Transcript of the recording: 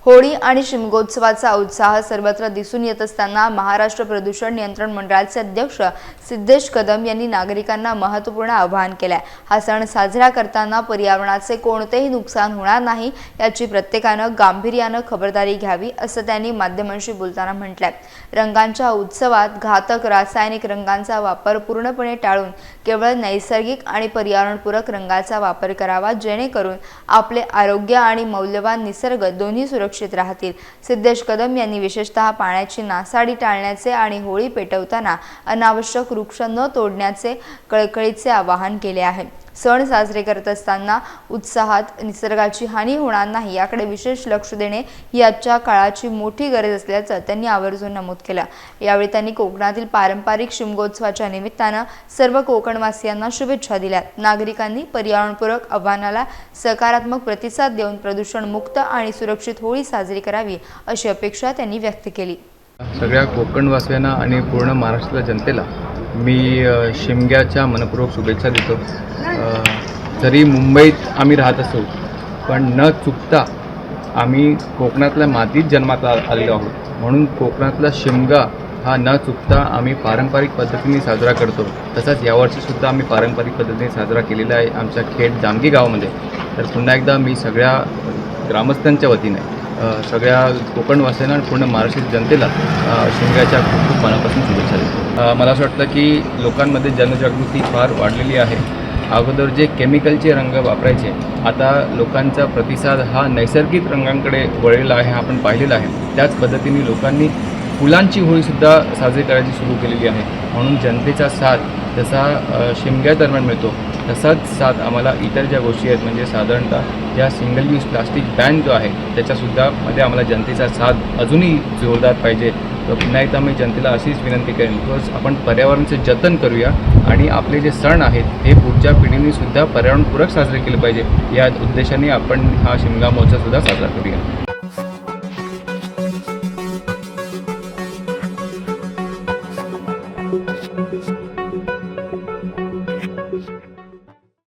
होळी आणि शिमगोत्सवाचा उत्साह सर्वत्र दिसून येत असताना महाराष्ट्र प्रदूषण नियंत्रण मंडळाचे अध्यक्ष सिद्धेश कदम यांनी नागरिकांना महत्त्वपूर्ण आवाहन केले. हा सण साजरा करताना पर्यावरणाचे कोणतेही नुकसान होणार नाही याची प्रत्येकाने गांभीर्याने खबरदारी घ्यावी असं त्यांनी माध्यमांशी बोलताना म्हटलंय. रंगांच्या उत्सवात घातक रासायनिक रंगांचा वापर पूर्णपणे टाळून केवळ नैसर्गिक आणि पर्यावरणपूरक रंगांचा वापर करावा, जेणेकरून आपले आरोग्य आणि मौल्यवान निसर्ग दोन्ही सुरक्षित राहतील. सिद्धेश कदम यांनी विशेषतः पाण्याची नासाडी टाळण्याचे आणि होळी पेटवताना अनावश्यक वृक्ष न तोडण्याचे कळकळीचे आवाहन केले आहे. सण साजरे करत असताना उत्साहात निसर्गाची हानी होणार नाही याकडे विशेष लक्ष देणे ही आजच्या काळाची मोठी गरज असल्याचं त्यांनी आवर्जून नमूद केलं. यावेळी त्यांनी कोकणातील पारंपरिक शिमगोत्सवाच्या निमित्तानं सर्व कोकणवासियांना शुभेच्छा दिल्या. नागरिकांनी पर्यावरणपूरक आव्हानाला सकारात्मक प्रतिसाद देऊन प्रदूषण मुक्त आणि सुरक्षित होळी साजरी करावी अशी अपेक्षा त्यांनी व्यक्त केली. सगळ्या कोकणवासियांना आणि पूर्ण महाराष्ट्रातल्या जनतेला मी शिमग्याच्या मनपूर्वक शुभेच्छा देतो. जरी मुंबईत आम्ही राहत असू पण न चुकता आम्ही कोकणातल्या मातीत जन्मात आलेलो आहोत, म्हणून कोकणातला शिमगा हा न चुकता आम्ही पारंपरिक पद्धतीने साजरा करतो. तसंच यावर्षीसुद्धा आम्ही पारंपरिक पद्धतीने साजरा केलेला आहे आमच्या खेड जामगी गावामध्ये. तर पुन्हा एकदा मी सगळ्या ग्रामस्थांच्या वतीने सगळ्या कोकणवासियांना आणि पूर्ण महाराष्ट्रीय जनतेला शिमग्याच्या खूप खूप मनापासून शुभेच्छा देतो. मला असं वाटतं की लोकांमध्ये जनजागृती फार वाढलेली आहे. अगोदर जे केमिकलचे रंग वापरायचे, आता लोकांचा प्रतिसाद हा नैसर्गिक रंगांकडे वळलेला आहे, आपण पाहिलेला आहे. त्याच पद्धतीने लोकांनी फुलांची होळीसुद्धा साजरी करायची सुरू केलेली आहे. म्हणून जनतेचा साथ जसा शिमग्या दरम्यान मिळतो तसाच साथ आम्हाला इतर ज्या गोष्टी आहेत, म्हणजे साधारणतः या सिंगल यूज प्लास्टिक बॅन जो आहे त्याच्यासुद्धा मध्ये आम्हाला जनतेचा साथ अजूनही जोरदार पाहिजे. तर पुन्हा एकदा मी जनतेला अशीच विनंती करेन की आपण पर्यावरणाचे जतन करूया आणि आपले जे सण आहेत हे पुढच्या पिढीनेसुद्धा पर्यावरणपूरक साजरे केले पाहिजे. या उद्देशाने आपण हा शिमगा महोत्सवसुद्धा साजरा करूया.